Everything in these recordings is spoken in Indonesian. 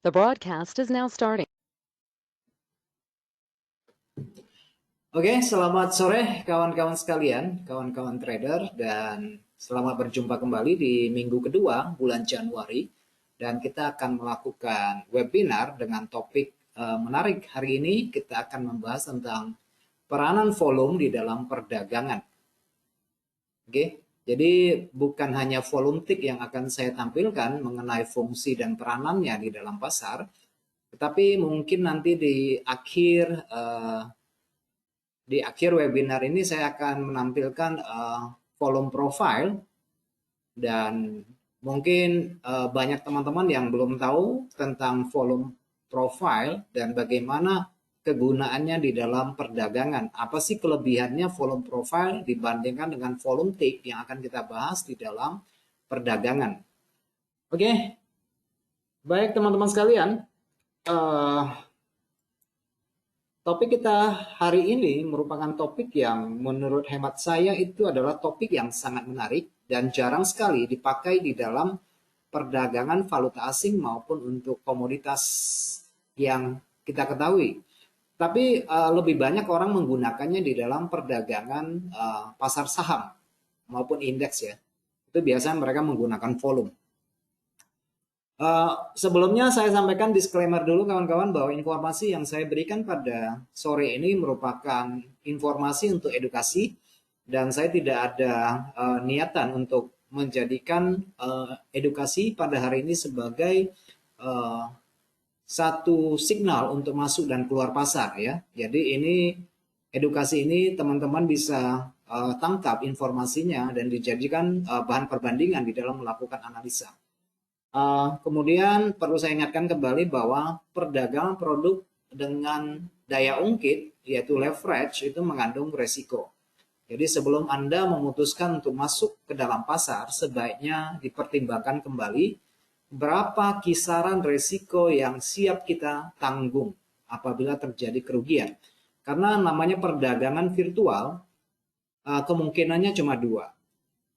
The broadcast is now starting. Oke, selamat sore kawan-kawan sekalian, kawan-kawan trader, dan selamat berjumpa kembali di minggu kedua bulan Januari. Dan kita akan melakukan webinar dengan topik menarik. Hari ini kita akan membahas tentang peranan volume di dalam perdagangan. Oke, jadi bukan hanya volume tick yang akan saya tampilkan mengenai fungsi dan peranannya di dalam pasar, tetapi mungkin nanti di akhir webinar ini saya akan menampilkan volume profile, dan mungkin banyak teman-teman yang belum tahu tentang volume profile dan bagaimana kegunaannya di dalam perdagangan. Apa sih kelebihannya volume profile dibandingkan dengan volume tick yang akan kita bahas di dalam perdagangan. Oke, baik teman-teman sekalian. Topik kita hari ini merupakan topik yang menurut hemat saya itu adalah topik yang sangat menarik dan jarang sekali dipakai di dalam perdagangan valuta asing maupun untuk komoditas yang kita ketahui. Tapi lebih banyak orang menggunakannya di dalam perdagangan pasar saham maupun indeks ya. Itu biasanya mereka menggunakan volume. Sebelumnya saya sampaikan disclaimer dulu kawan-kawan bahwa informasi yang saya berikan pada sore ini merupakan informasi untuk edukasi dan saya tidak ada niatan untuk menjadikan edukasi pada hari ini sebagai satu signal untuk masuk dan keluar pasar ya. Jadi edukasi ini teman-teman bisa tangkap informasinya dan dijadikan bahan perbandingan di dalam melakukan analisa. Kemudian perlu saya ingatkan kembali bahwa perdagangan produk dengan daya ungkit yaitu leverage itu mengandung resiko. Jadi sebelum Anda memutuskan untuk masuk ke dalam pasar, sebaiknya dipertimbangkan kembali berapa kisaran resiko yang siap kita tanggung apabila terjadi kerugian. Karena namanya perdagangan virtual, kemungkinannya cuma dua,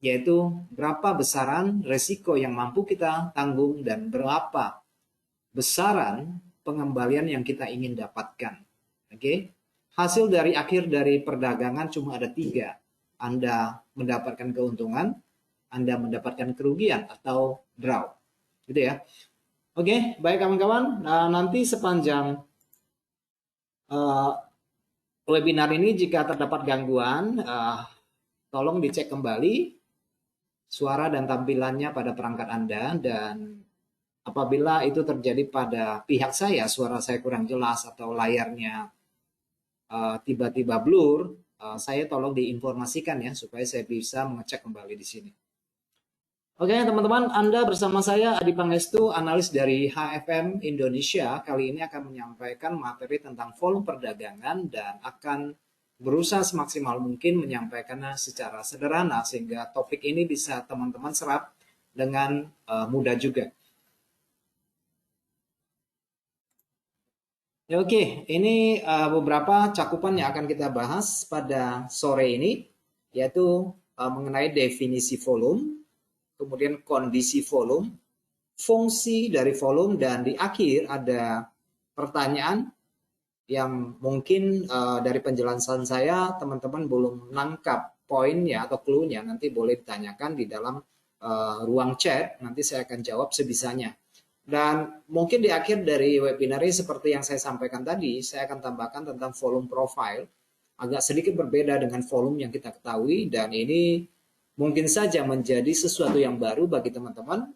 yaitu berapa besaran resiko yang mampu kita tanggung dan berapa besaran pengembalian yang kita ingin dapatkan. Oke, hasil dari akhir dari perdagangan cuma ada tiga. Anda mendapatkan keuntungan, Anda mendapatkan kerugian, atau draw. Gitu ya. Oke, baik kawan-kawan. Nah, nanti sepanjang webinar ini jika terdapat gangguan, tolong dicek kembali suara dan tampilannya pada perangkat Anda, dan apabila itu terjadi pada pihak saya, suara saya kurang jelas atau layarnya tiba-tiba blur, saya tolong diinformasikan ya supaya saya bisa mengecek kembali di sini. Oke teman-teman, Anda bersama saya Adi Pangestu, analis dari HFM Indonesia. Kali ini akan menyampaikan materi tentang volume perdagangan dan akan berusaha semaksimal mungkin menyampaikannya secara sederhana sehingga topik ini bisa teman-teman serap dengan mudah juga. Oke, ini beberapa cakupan yang akan kita bahas pada sore ini, yaitu mengenai definisi volume, kemudian kondisi volume, fungsi dari volume, dan di akhir ada pertanyaan yang mungkin dari penjelasan saya teman-teman belum menangkap poinnya atau clue-nya, nanti boleh ditanyakan di dalam ruang chat, nanti saya akan jawab sebisanya. Dan mungkin di akhir dari webinar ini seperti yang saya sampaikan tadi, saya akan tambahkan tentang volume profile, agak sedikit berbeda dengan volume yang kita ketahui, dan ini mungkin saja menjadi sesuatu yang baru bagi teman-teman,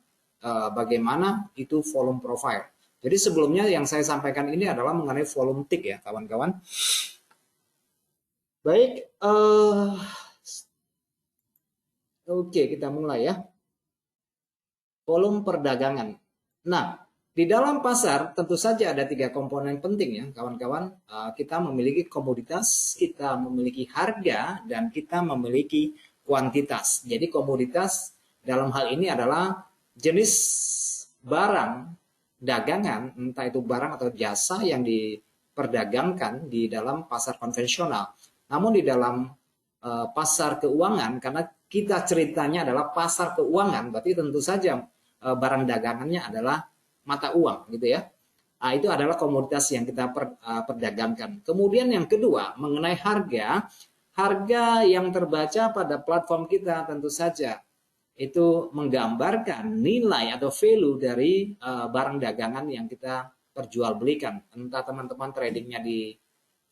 bagaimana itu volume profile. Jadi sebelumnya yang saya sampaikan ini adalah mengenai volume tick ya kawan-kawan. Baik, oke kita mulai ya. Volume perdagangan. Nah, di dalam pasar tentu saja ada tiga komponen penting ya kawan-kawan. Kita memiliki komoditas, kita memiliki harga, dan kita memiliki kuantitas. Jadi komoditas dalam hal ini adalah jenis barang dagangan, entah itu barang atau jasa yang diperdagangkan di dalam pasar konvensional. Namun di dalam pasar keuangan, karena kita ceritanya adalah pasar keuangan, berarti tentu saja barang dagangannya adalah mata uang gitu ya. Nah, itu adalah komoditas yang kita perdagangkan. Kemudian yang kedua, mengenai harga, harga yang terbaca pada platform kita tentu saja itu menggambarkan nilai atau value dari barang dagangan yang kita perjualbelikan. Entah teman-teman tradingnya di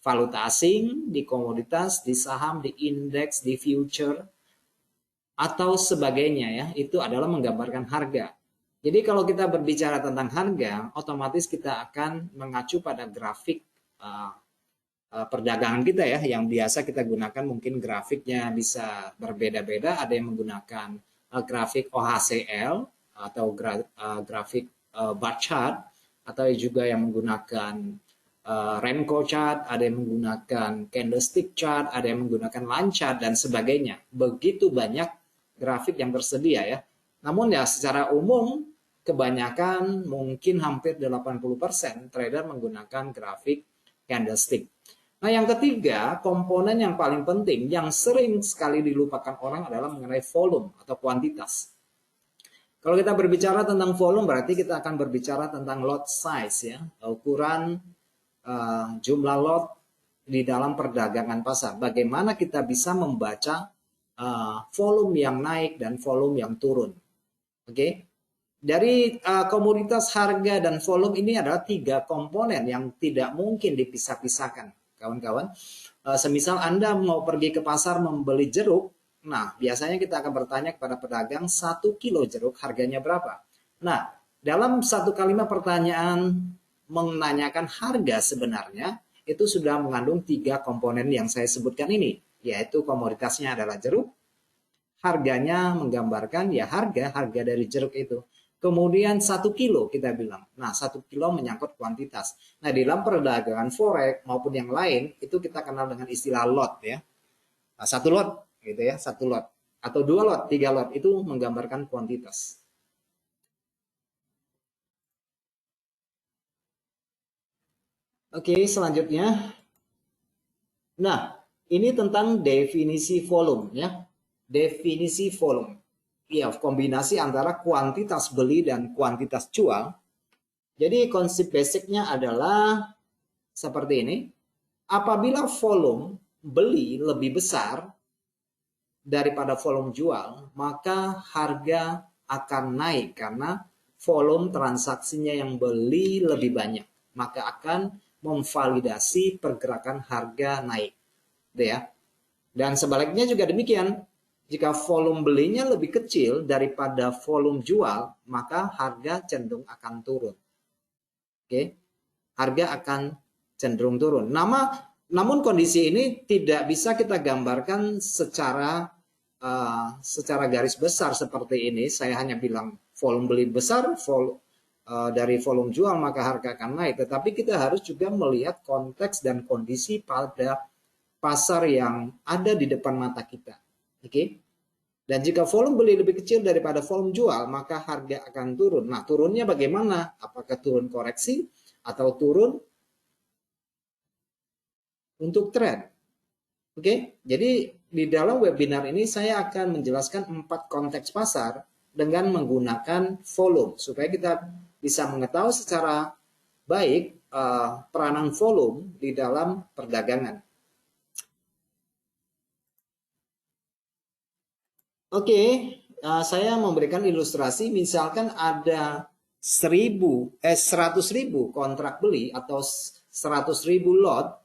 valuta asing, di komoditas, di saham, di indeks, di future, atau sebagainya ya, itu adalah menggambarkan harga. Jadi kalau kita berbicara tentang harga, otomatis kita akan mengacu pada grafik perdagangan kita ya, yang biasa kita gunakan. Mungkin grafiknya bisa berbeda-beda, ada yang menggunakan grafik OHCL atau grafik bar chart, atau juga yang menggunakan Renko chart, ada yang menggunakan candlestick chart, ada yang menggunakan line chart dan sebagainya. Begitu banyak grafik yang tersedia ya. Namun ya secara umum kebanyakan mungkin hampir 80% trader menggunakan grafik candlestick. Nah, yang ketiga, komponen yang paling penting yang sering sekali dilupakan orang adalah mengenai volume atau kuantitas. Kalau kita berbicara tentang volume berarti kita akan berbicara tentang lot size ya, ukuran jumlah lot di dalam perdagangan pasar. Bagaimana kita bisa membaca volume yang naik dan volume yang turun. Oke. Dari komoditas harga dan volume ini adalah 3 komponen yang tidak mungkin dipisah-pisahkan, kawan-kawan. Semisal Anda mau pergi ke pasar membeli jeruk, nah biasanya kita akan bertanya kepada pedagang 1 kilo jeruk harganya berapa. Nah, dalam satu kalimat pertanyaan menanyakan harga sebenarnya itu sudah mengandung 3 komponen yang saya sebutkan ini, yaitu komoditasnya adalah jeruk, harganya menggambarkan ya harga dari jeruk itu. Kemudian 1 kilo kita bilang. Nah, 1 kilo menyangkut kuantitas. Nah, di dalam perdagangan forex maupun yang lain itu kita kenal dengan istilah lot ya. Nah, 1 lot gitu ya, 1 lot atau 2 lot, 3 lot itu menggambarkan kuantitas. Oke, selanjutnya. Nah, ini tentang definisi volume ya. Definisi volume. Ya, kombinasi antara kuantitas beli dan kuantitas jual. Jadi konsep basicnya adalah seperti ini. Apabila volume beli lebih besar daripada volume jual, maka harga akan naik karena volume transaksinya yang beli lebih banyak. Maka akan memvalidasi pergerakan harga naik. Ya. Dan sebaliknya juga demikian. Jika volume belinya lebih kecil daripada volume jual, maka harga cenderung akan turun. Oke, harga akan cenderung turun. Namun kondisi ini tidak bisa kita gambarkan secara garis besar seperti ini. Saya hanya bilang volume beli besar, dari volume jual maka harga akan naik. Tetapi kita harus juga melihat konteks dan kondisi pada pasar yang ada di depan mata kita. Oke. Dan jika volume beli lebih kecil daripada volume jual, maka harga akan turun. Nah, turunnya bagaimana? Apakah turun koreksi atau turun untuk trend? Oke. Jadi di dalam webinar ini saya akan menjelaskan 4 konteks pasar dengan menggunakan volume supaya kita bisa mengetahui secara baik peranan volume di dalam perdagangan. Oke, saya memberikan ilustrasi, misalkan ada 100.000 kontrak beli atau 100.000 lot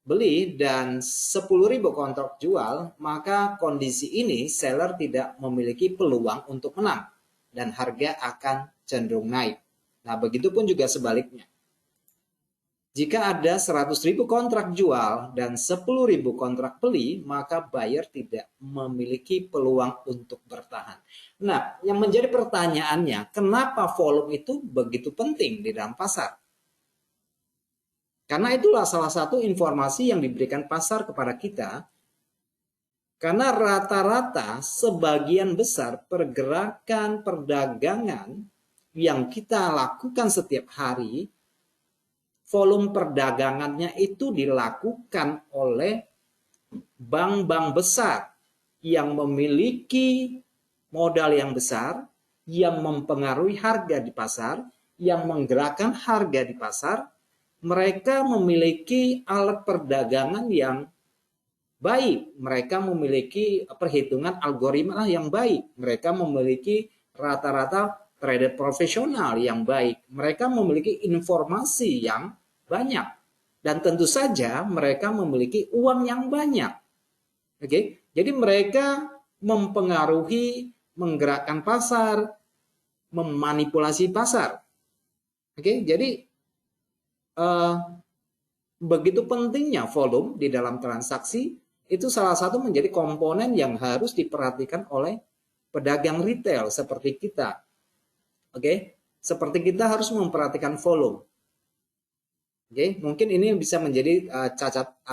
beli dan 10.000 kontrak jual, maka kondisi ini seller tidak memiliki peluang untuk menang dan harga akan cenderung naik. Nah, begitupun juga sebaliknya. Jika ada 100.000 kontrak jual dan 10.000 kontrak beli, maka buyer tidak memiliki peluang untuk bertahan. Nah, yang menjadi pertanyaannya, kenapa volume itu begitu penting di dalam pasar? Karena itulah salah satu informasi yang diberikan pasar kepada kita. Karena rata-rata sebagian besar pergerakan perdagangan yang kita lakukan setiap hari, volume perdagangannya itu dilakukan oleh bank-bank besar yang memiliki modal yang besar, yang mempengaruhi harga di pasar, yang menggerakkan harga di pasar, mereka memiliki alat perdagangan yang baik, mereka memiliki perhitungan algoritma yang baik, mereka memiliki rata-rata trader profesional yang baik, mereka memiliki informasi yang banyak, dan tentu saja mereka memiliki uang yang banyak. Oke, jadi mereka mempengaruhi, menggerakkan pasar, memanipulasi pasar. Oke, jadi begitu pentingnya volume di dalam transaksi, itu salah satu menjadi komponen yang harus diperhatikan oleh pedagang retail seperti kita. Oke, seperti kita harus memperhatikan volume. Oke, mungkin ini bisa menjadi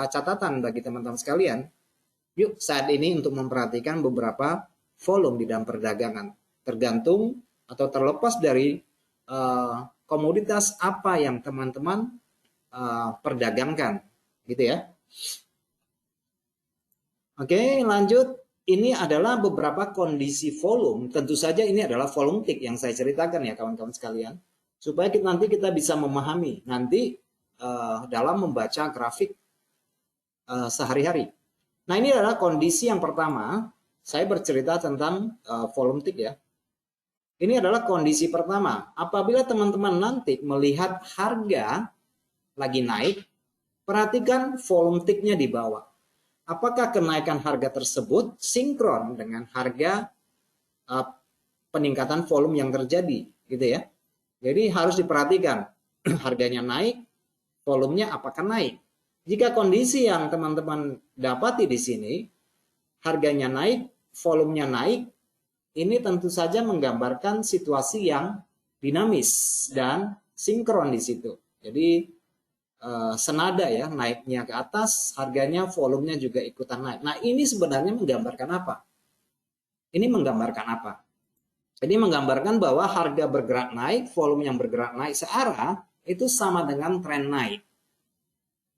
catatan bagi teman-teman sekalian. Yuk saat ini untuk memperhatikan beberapa volume di dalam perdagangan. Tergantung atau terlepas dari komoditas apa yang teman-teman perdagangkan, gitu ya. Oke, lanjut. Ini adalah beberapa kondisi volume. Tentu saja ini adalah volume tick yang saya ceritakan ya kawan-kawan sekalian, supaya nanti kita bisa memahami nanti dalam membaca grafik sehari-hari. Nah, ini adalah kondisi yang pertama. Saya bercerita tentang volume tick ya. Ini adalah kondisi pertama. Apabila teman-teman nanti melihat harga lagi naik, perhatikan volume tick-nya di bawah. Apakah kenaikan harga tersebut sinkron dengan harga peningkatan volume yang terjadi, gitu ya. Jadi harus diperhatikan harganya naik, volumenya apakah naik. Jika kondisi yang teman-teman dapati di sini, harganya naik, volumenya naik, ini tentu saja menggambarkan situasi yang dinamis dan sinkron di situ. Jadi senada ya, naiknya ke atas, harganya, volumenya juga ikutan naik. Nah, ini sebenarnya menggambarkan apa? Ini menggambarkan apa? Jadi menggambarkan bahwa harga bergerak naik, volume yang bergerak naik searah, itu sama dengan tren naik.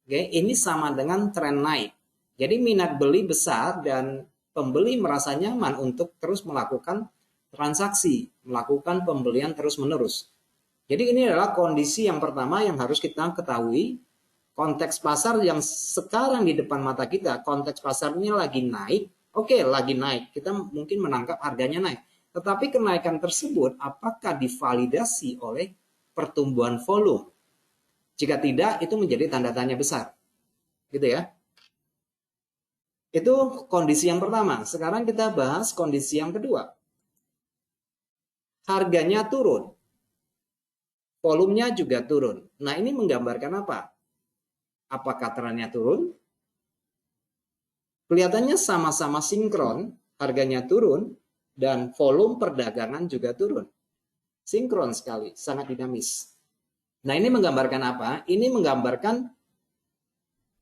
Oke, ini sama dengan tren naik. Jadi minat beli besar dan pembeli merasa nyaman untuk terus melakukan transaksi, melakukan pembelian terus-menerus. Jadi ini adalah kondisi yang pertama yang harus kita ketahui. Konteks pasar yang sekarang di depan mata kita, konteks pasarnya lagi naik. Oke, lagi naik. Kita mungkin menangkap harganya naik. Tetapi kenaikan tersebut apakah divalidasi oleh pertumbuhan volume? Jika tidak, itu menjadi tanda tanya besar. Gitu ya. Itu kondisi yang pertama. Sekarang kita bahas kondisi yang kedua. Harganya turun. Volumenya juga turun. Nah, ini menggambarkan apa? Apakah trennya turun? Kelihatannya sama-sama sinkron, harganya turun, dan volume perdagangan juga turun. Sinkron sekali, sangat dinamis. Nah, ini menggambarkan apa? Ini menggambarkan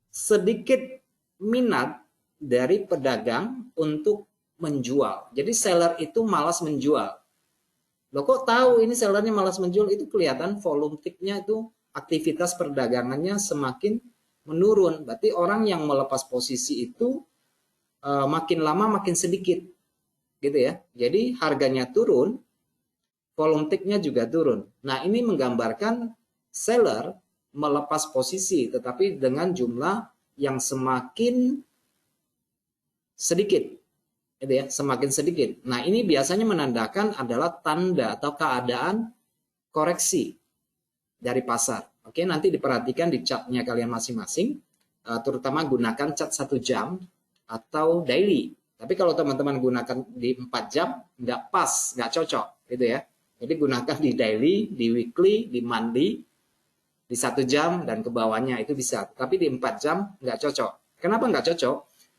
sedikit minat dari pedagang untuk menjual. Jadi seller itu malas menjual. Loh kok tahu ini sellernya malas menjual? Itu kelihatan volume tick-nya itu aktivitas perdagangannya semakin menurun. Berarti orang yang melepas posisi itu makin lama makin sedikit. Gitu ya. Jadi harganya turun, volume tick-nya juga turun. Nah, ini menggambarkan seller melepas posisi tetapi dengan jumlah yang semakin sedikit. Gitu ya, semakin sedikit. Nah, ini biasanya menandakan adalah tanda atau keadaan koreksi dari pasar. Oke, nanti diperhatikan di chartnya kalian masing-masing, terutama gunakan chart 1 jam atau daily. Tapi kalau teman-teman gunakan di 4 jam, nggak pas, nggak cocok, gitu ya. Jadi gunakan di daily, di weekly, di monthly, di 1 jam dan ke bawahnya itu bisa. Tapi di 4 jam nggak cocok. Kenapa nggak cocok?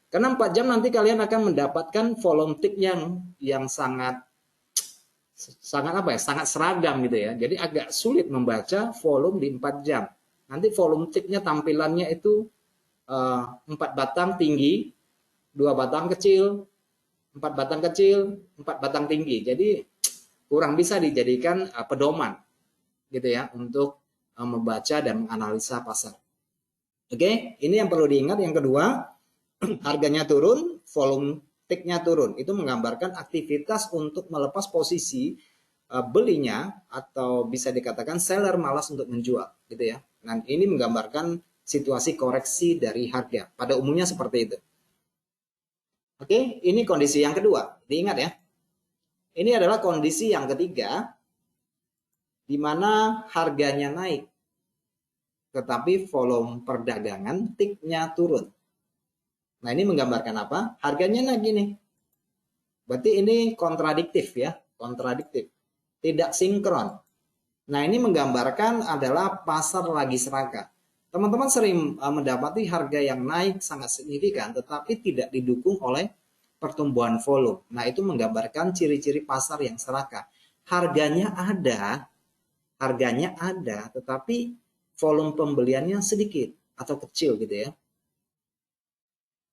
Karena 4 jam nanti kalian akan mendapatkan volume tick yang sangat apa ya? Sangat seragam gitu ya. Jadi agak sulit membaca volume di 4 jam. Nanti volume tick-nya tampilannya itu 4 batang tinggi, 2 batang kecil, 4 batang kecil, 4 batang tinggi. Jadi kurang bisa dijadikan pedoman gitu ya untuk membaca dan menganalisa pasar. Oke, ini yang perlu diingat. Yang kedua, harganya turun, volume tick-nya turun. Itu menggambarkan aktivitas untuk melepas posisi belinya atau bisa dikatakan seller malas untuk menjual gitu ya. Nah, ini menggambarkan situasi koreksi dari harga. Pada umumnya seperti itu. Oke, ini kondisi yang kedua. Diingat ya. Ini adalah kondisi yang ketiga di mana harganya naik tetapi volume perdagangan tiknya turun. Nah, ini menggambarkan apa? Harganya naik gini. Berarti ini kontradiktif ya, kontradiktif. Tidak sinkron. Nah, ini menggambarkan adalah pasar lagi serakah. Teman-teman sering mendapati harga yang naik sangat signifikan tetapi tidak didukung oleh pertumbuhan volume. Nah, itu menggambarkan ciri-ciri pasar yang serakah. Harganya ada, tetapi volume pembeliannya sedikit atau kecil gitu ya.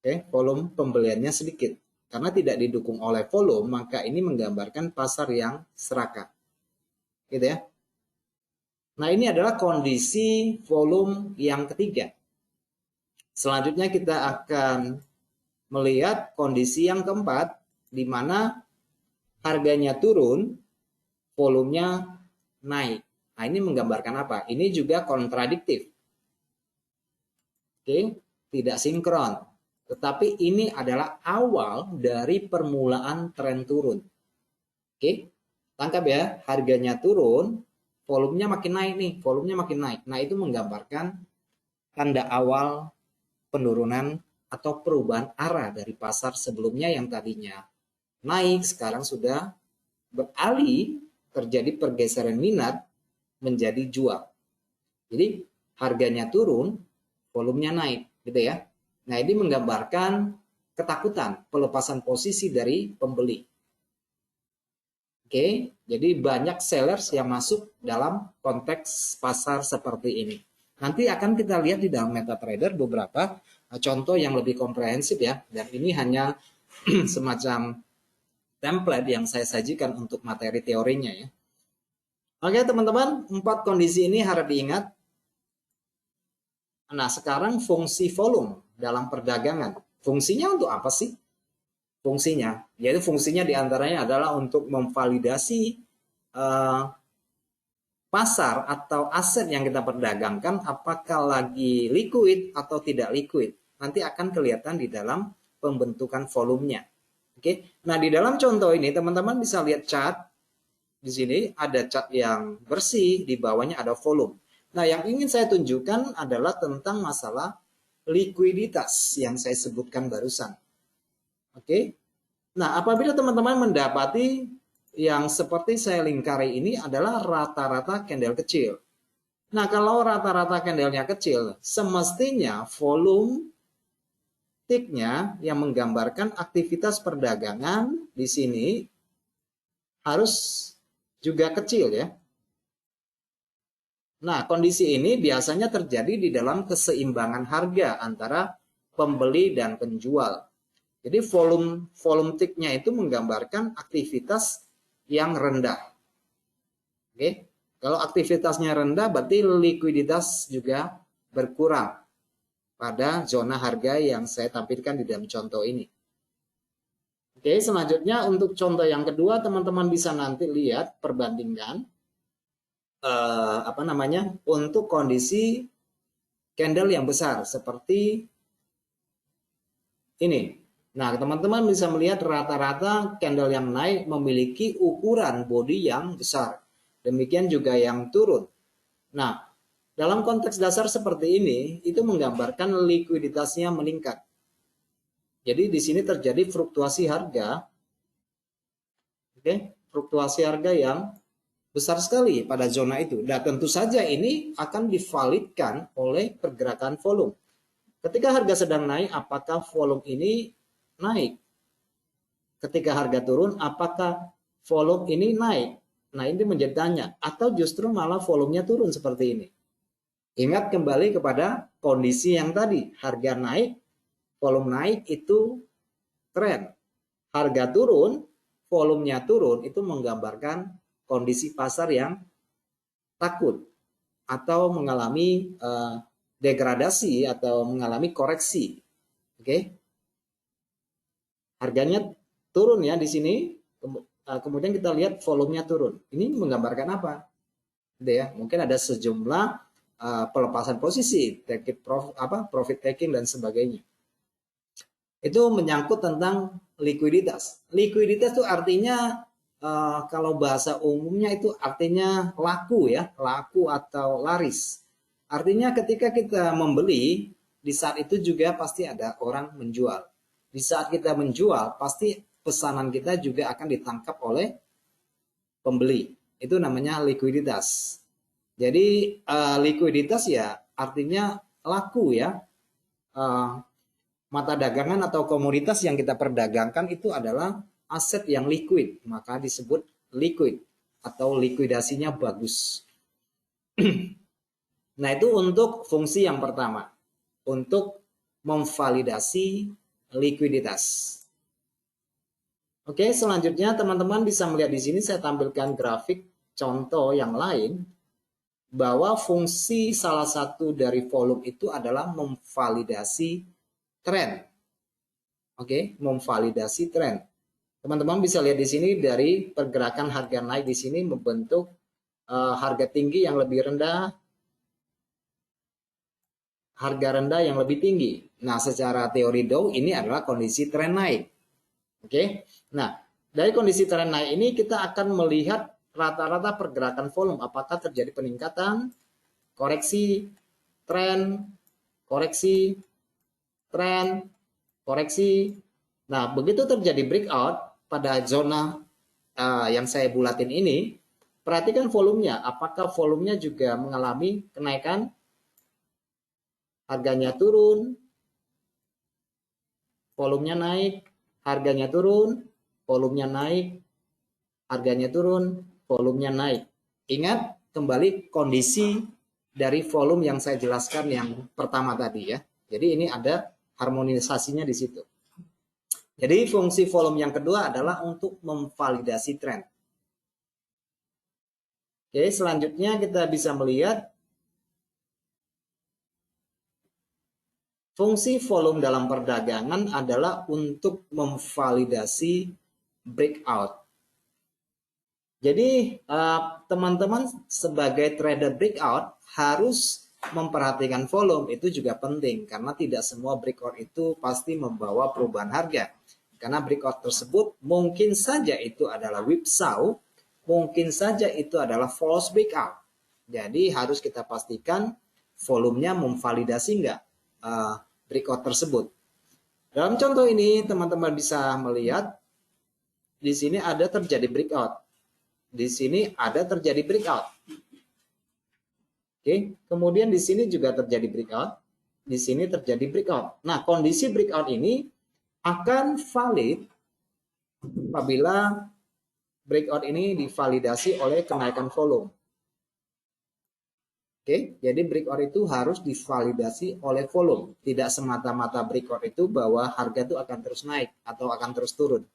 Oke, volume pembeliannya sedikit. Karena tidak didukung oleh volume, maka ini menggambarkan pasar yang serakah. Gitu ya. Nah, ini adalah kondisi volume yang ketiga. Selanjutnya kita akan melihat kondisi yang keempat, di mana harganya turun, volumenya naik. Nah, ini menggambarkan apa? Ini juga kontradiktif. Oke, tidak sinkron. Tetapi ini adalah awal dari permulaan tren turun. Oke, tangkap ya, harganya turun, volumenya makin naik nih, volumenya makin naik. Nah, itu menggambarkan tanda awal penurunan atau perubahan arah dari pasar sebelumnya yang tadinya naik, sekarang sudah beralih terjadi pergeseran minat menjadi jual. Jadi harganya turun, volumenya naik, gitu ya. Nah, ini menggambarkan ketakutan pelepasan posisi dari pembeli. Oke, jadi banyak sellers yang masuk dalam konteks pasar seperti ini. Nanti akan kita lihat di dalam MetaTrader beberapa contoh yang lebih komprehensif ya. Dan ini hanya semacam template yang saya sajikan untuk materi teorinya ya. Oke teman-teman, 4 kondisi ini harap diingat. Nah, sekarang fungsi volume dalam perdagangan. Fungsinya untuk apa sih? Fungsinya, yaitu fungsinya diantaranya adalah untuk memvalidasi pasar atau aset yang kita perdagangkan apakah lagi liquid atau tidak liquid. Nanti akan kelihatan di dalam pembentukan volumenya. Oke. Nah, di dalam contoh ini teman-teman bisa lihat chart. Di sini ada chart yang bersih, di bawahnya ada volume. Nah, yang ingin saya tunjukkan adalah tentang masalah likuiditas yang saya sebutkan barusan. Oke. Nah, apabila teman-teman mendapati yang seperti saya lingkari ini adalah rata-rata candle kecil. Nah, kalau rata-rata candlenya kecil, semestinya volume ticknya yang menggambarkan aktivitas perdagangan di sini harus juga kecil ya. Nah, kondisi ini biasanya terjadi di dalam keseimbangan harga antara pembeli dan penjual. Jadi volume ticknya itu menggambarkan aktivitas yang rendah. Oke, kalau aktivitasnya rendah berarti likuiditas juga berkurang pada zona harga yang saya tampilkan di dalam contoh ini. Oke, selanjutnya untuk contoh yang kedua teman-teman bisa nanti lihat perbandingan untuk kondisi candle yang besar seperti ini. Nah, teman-teman bisa melihat rata-rata candle yang naik memiliki ukuran bodi yang besar. Demikian juga yang turun. Nah, dalam konteks dasar seperti ini, itu menggambarkan likuiditasnya meningkat. Jadi di sini terjadi fluktuasi harga. Oke, fluktuasi harga yang besar sekali pada zona itu. Dan tentu saja ini akan divalidkan oleh pergerakan volume. Ketika harga sedang naik, apakah volume ini naik? Ketika harga turun, apakah volume ini naik? Nah, ini menjadi tanya. Atau justru malah volumenya turun seperti ini. Ingat kembali kepada kondisi yang tadi. Harga naik, volume naik itu tren. Harga turun, volumenya turun, itu menggambarkan kondisi pasar yang takut. Atau mengalami degradasi atau mengalami koreksi. Oke. Harganya turun ya di sini. kemudian kita lihat volumenya turun. Ini menggambarkan apa? Gitu ya. Mungkin ada sejumlah pelepasan posisi, profit taking dan sebagainya. Itu menyangkut tentang likuiditas. Likuiditas itu artinya kalau bahasa umumnya itu artinya laku ya, laku atau laris. Artinya ketika kita membeli, di saat itu juga pasti ada orang menjual. Di saat kita menjual, pasti pesanan kita juga akan ditangkap oleh pembeli. Itu namanya likuiditas. Jadi likuiditas ya artinya laku ya. Mata dagangan atau komoditas yang kita perdagangkan itu adalah aset yang liquid, maka disebut liquid atau likuidasinya bagus. Nah, itu untuk fungsi yang pertama, untuk memvalidasi likuiditas. Oke, selanjutnya teman-teman bisa melihat di sini saya tampilkan grafik contoh yang lain bahwa fungsi salah satu dari volume itu adalah memvalidasi tren. Oke, memvalidasi tren. Teman-teman bisa lihat di sini dari pergerakan harga naik di sini membentuk harga tinggi yang lebih rendah, harga rendah yang lebih tinggi. Nah, secara teori Dow ini adalah kondisi tren naik. Oke. Nah, dari kondisi tren naik ini kita akan melihat rata-rata pergerakan volume apakah terjadi peningkatan, koreksi, tren, koreksi, tren, koreksi. Nah, begitu terjadi breakout pada zona yang saya bulatin ini, perhatikan volumenya. Apakah volumenya juga mengalami kenaikan? Harganya turun, volumenya naik, harganya turun, volumenya naik, harganya turun, volumenya naik. Ingat kembali kondisi dari volume yang saya jelaskan yang pertama tadi ya. Jadi ini ada harmonisasinya di situ. Jadi fungsi volume yang kedua adalah untuk memvalidasi tren. Oke, selanjutnya kita bisa melihat fungsi volume dalam perdagangan adalah untuk memvalidasi breakout. Jadi teman-teman sebagai trader breakout harus memperhatikan volume, itu juga penting karena tidak semua breakout itu pasti membawa perubahan harga. Karena breakout tersebut mungkin saja itu adalah whipsaw, mungkin saja itu adalah false breakout. Jadi harus kita pastikan volumenya memvalidasi enggak breakout tersebut. Dalam contoh ini teman-teman bisa melihat di sini ada terjadi breakout. Di sini ada terjadi breakout. Oke, kemudian di sini juga terjadi breakout. Di sini terjadi breakout. Nah, kondisi breakout ini akan valid apabila breakout ini divalidasi oleh kenaikan volume. Oke, jadi breakout itu harus divalidasi oleh volume. Tidak semata-mata breakout itu bahwa harga itu akan terus naik atau akan terus turun.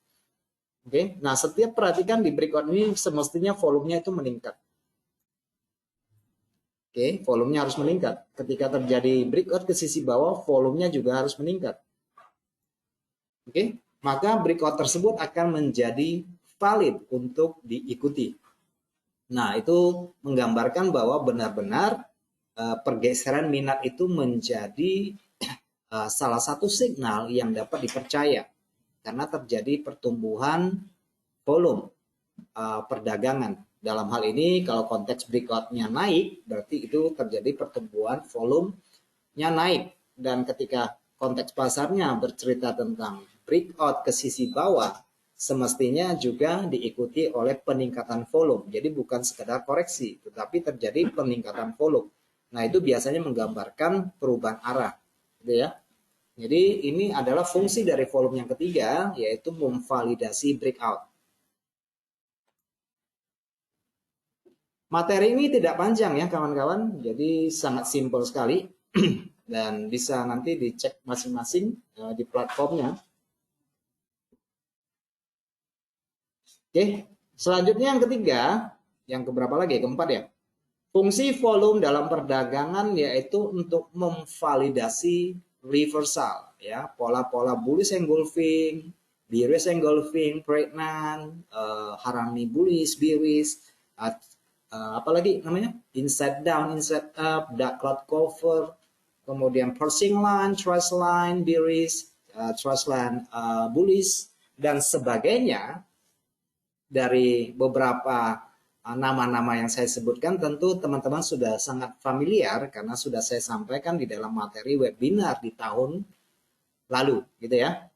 Oke, nah setiap perhatikan di breakout ini semestinya volumenya itu meningkat. Oke, volumenya harus meningkat. Ketika terjadi breakout ke sisi bawah, volumenya juga harus meningkat. Oke, maka breakout tersebut akan menjadi valid untuk diikuti. Nah, itu menggambarkan bahwa benar-benar pergeseran minat itu menjadi salah satu signal yang dapat dipercaya karena terjadi pertumbuhan volume perdagangan. Dalam hal ini kalau konteks breakout-nya naik, berarti itu terjadi pertumbuhan volumenya naik. Dan ketika konteks pasarnya bercerita tentang breakout ke sisi bawah, semestinya juga diikuti oleh peningkatan volume. Jadi bukan sekedar koreksi, tetapi terjadi peningkatan volume. Nah, itu biasanya menggambarkan perubahan arah, gitu ya. Jadi ini adalah fungsi dari volume yang ketiga, yaitu memvalidasi breakout. Materi ini tidak panjang ya kawan-kawan, jadi sangat simpel sekali dan bisa nanti dicek masing-masing di platformnya. Oke, selanjutnya yang ketiga, yang keberapa lagi? Keempat ya. Fungsi volume dalam perdagangan yaitu untuk memvalidasi reversal ya, pola-pola bullish engulfing, bearish engulfing, pregnant, harami bullish, bearish, apalagi namanya inside down, inside up, dark cloud cover, kemudian pushing line, trust line, bearish, trust line, bullish, dan sebagainya. Dari beberapa nama-nama yang saya sebutkan tentu teman-teman sudah sangat familiar karena sudah saya sampaikan di dalam materi webinar di tahun lalu gitu ya.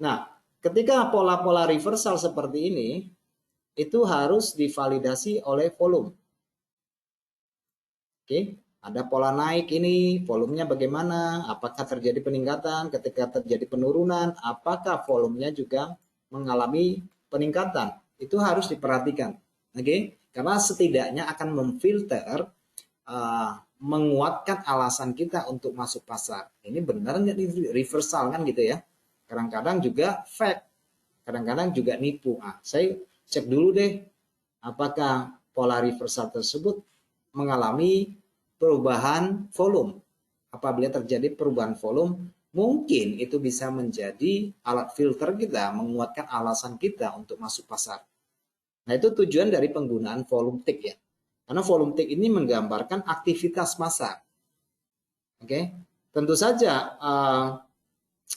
Nah, ketika pola-pola reversal seperti ini itu harus divalidasi oleh volume. Oke, ada pola naik ini, volumenya bagaimana? Apakah terjadi peningkatan? Ketika terjadi penurunan, apakah volumenya juga mengalami peningkatan? Itu harus diperhatikan. Oke, karena setidaknya akan memfilter menguatkan alasan kita untuk masuk pasar. Ini benar nggak di reversal kan gitu ya. Kadang-kadang juga fake, kadang-kadang juga nipu. Saya cek dulu deh apakah pola reversal tersebut mengalami perubahan volume. Apabila terjadi perubahan volume, mungkin itu bisa menjadi alat filter kita, menguatkan alasan kita untuk masuk pasar. Nah, itu tujuan dari penggunaan volume tick ya. Karena volume tick ini menggambarkan aktivitas pasar. Oke, tentu saja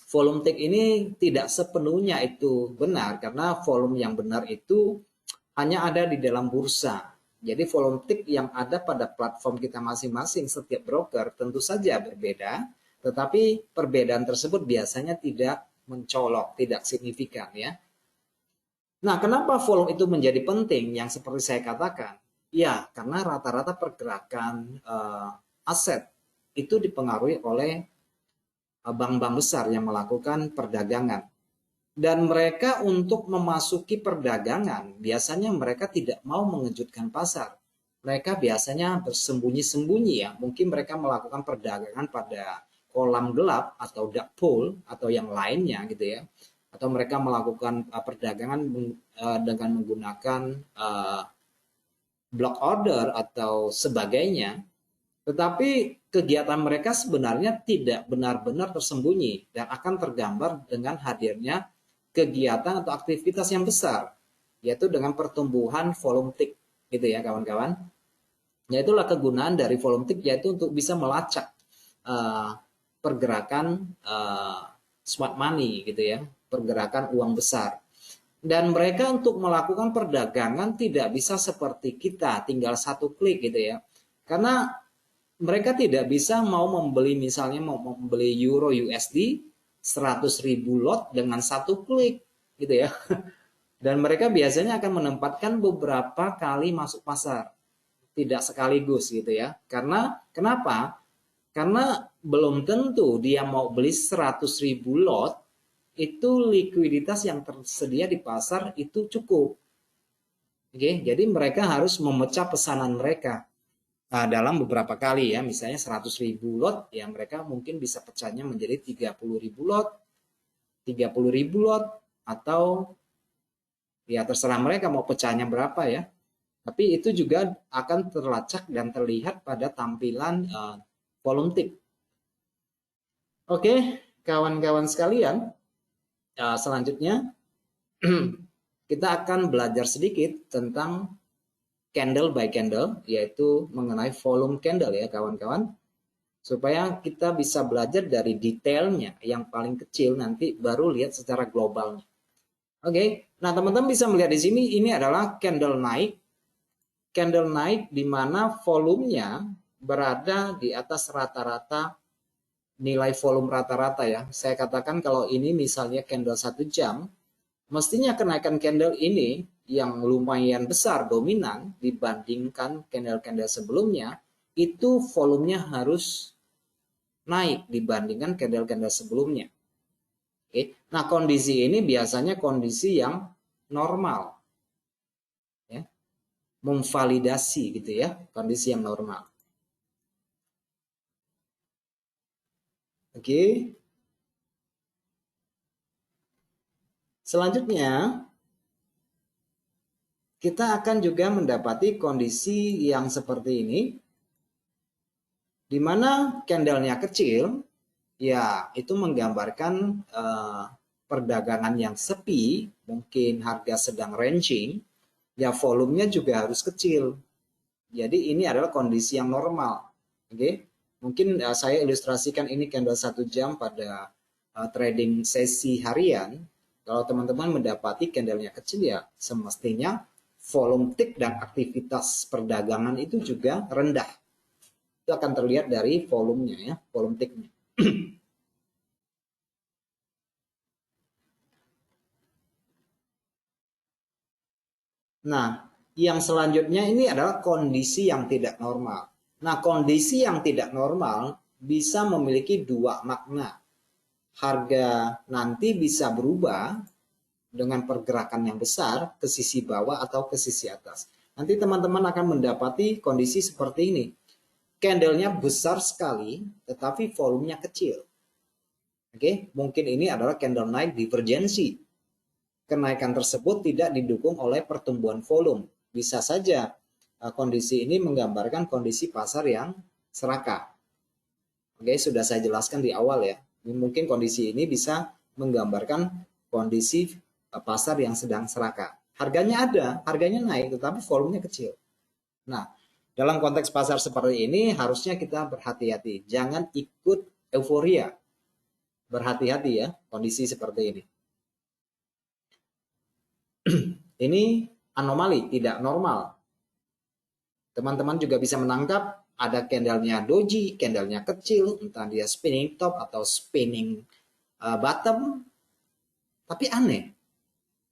volume tick ini tidak sepenuhnya itu benar karena volume yang benar itu hanya ada di dalam bursa. Jadi volume tick yang ada pada platform kita masing-masing setiap broker tentu saja berbeda, tetapi perbedaan tersebut biasanya tidak mencolok, tidak signifikan ya. Nah, kenapa volume itu menjadi penting yang seperti saya katakan? Ya, karena rata-rata pergerakan aset itu dipengaruhi oleh bank-bank besar yang melakukan perdagangan. Dan mereka untuk memasuki perdagangan, biasanya mereka tidak mau mengejutkan pasar. Mereka biasanya bersembunyi-sembunyi ya. Mungkin mereka melakukan perdagangan pada kolam gelap atau dark pool atau yang lainnya gitu ya. Atau mereka melakukan perdagangan dengan menggunakan block order atau sebagainya. Tetapi kegiatan mereka sebenarnya tidak benar-benar tersembunyi dan akan tergambar dengan hadirnya kegiatan atau aktivitas yang besar, yaitu dengan pertumbuhan volume tick, gitu ya kawan-kawan. Ya itulah kegunaan dari volume tick, yaitu untuk bisa melacak pergerakan smart money, gitu ya, pergerakan uang besar. Dan mereka untuk melakukan perdagangan tidak bisa seperti kita, tinggal satu klik gitu ya. Karena mereka tidak bisa mau membeli misalnya mau membeli euro USD 100.000 lot dengan satu klik gitu ya. Dan mereka biasanya akan menempatkan beberapa kali masuk pasar, tidak sekaligus gitu ya. Karena kenapa? Karena belum tentu dia mau beli 100.000 lot itu likuiditas yang tersedia di pasar itu cukup. Oke, jadi mereka harus memecah pesanan mereka dalam beberapa kali ya, misalnya 100.000 lot ya mereka mungkin bisa pecahnya menjadi 30.000 lot, 30.000 lot, atau ya terserah mereka mau pecahnya berapa ya. Tapi itu juga akan terlacak dan terlihat pada tampilan volume tick. Oke, kawan-kawan sekalian, selanjutnya kita akan belajar sedikit tentang candle by candle, yaitu mengenai volume candle ya kawan-kawan, supaya kita bisa belajar dari detailnya yang paling kecil, nanti baru lihat secara globalnya. Oke, nah teman-teman bisa melihat di sini ini adalah candle naik di mana volumenya berada di atas rata-rata nilai volume rata-rata ya. Saya katakan kalau ini misalnya candle 1 jam, mestinya kenaikan candle ini yang lumayan besar dominan dibandingkan candle-candle sebelumnya, itu volumenya harus naik dibandingkan candle-candle sebelumnya. Oke. Nah, kondisi ini biasanya kondisi yang normal. Ya. Memvalidasi gitu ya, kondisi yang normal. Oke. Selanjutnya, kita akan juga mendapati kondisi yang seperti ini, di mana candlenya kecil, ya itu menggambarkan perdagangan yang sepi, mungkin harga sedang ranging, ya volumenya juga harus kecil. Jadi ini adalah kondisi yang normal. Oke, mungkin saya ilustrasikan ini candle 1 jam pada trading sesi harian. Kalau teman-teman mendapati candlenya kecil, ya semestinya volume tick dan aktivitas perdagangan itu juga rendah. Itu akan terlihat dari volumenya, ya, volume ticknya. Nah, yang selanjutnya ini adalah kondisi yang tidak normal. Nah, kondisi yang tidak normal bisa memiliki dua makna. Harga nanti bisa berubah dengan pergerakan yang besar ke sisi bawah atau ke sisi atas. Nanti teman-teman akan mendapati kondisi seperti ini. Candlenya besar sekali, tetapi volumenya kecil. Oke, mungkin ini adalah candle naik divergensi. Kenaikan tersebut tidak didukung oleh pertumbuhan volume. Bisa saja kondisi ini menggambarkan kondisi pasar yang serakah. Oke, sudah saya jelaskan di awal ya. Mungkin kondisi ini bisa menggambarkan kondisi pasar yang sedang serakah. Harganya ada, harganya naik, tetapi volumenya kecil. Nah, dalam konteks pasar seperti ini harusnya kita berhati-hati. Jangan ikut euforia. Berhati-hati ya, kondisi seperti ini. Ini anomali, tidak normal. Teman-teman juga bisa menangkap ada candlenya doji, candlenya kecil, entah dia spinning top atau spinning bottom. Tapi aneh,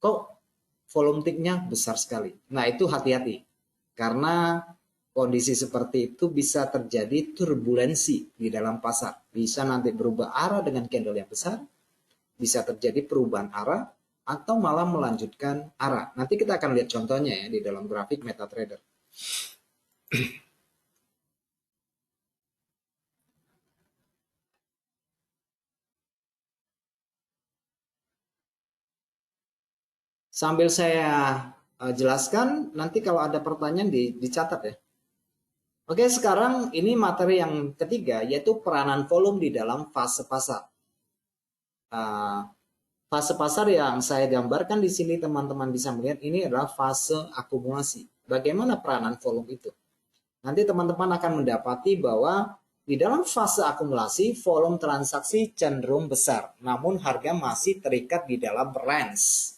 kok volume ticknya besar sekali. Nah, itu hati-hati. Karena kondisi seperti itu bisa terjadi turbulensi di dalam pasar. Bisa nanti berubah arah dengan candle yang besar, bisa terjadi perubahan arah, atau malah melanjutkan arah. Nanti kita akan lihat contohnya ya di dalam grafik MetaTrader. Sambil saya jelaskan, nanti kalau ada pertanyaan dicatat ya. Oke, sekarang ini materi yang ketiga, yaitu peranan volume di dalam fase pasar. Fase pasar yang saya gambarkan di sini teman-teman bisa melihat ini adalah fase akumulasi. Bagaimana peranan volume itu? Nanti teman-teman akan mendapati bahwa di dalam fase akumulasi volume transaksi cenderung besar, namun harga masih terikat di dalam range.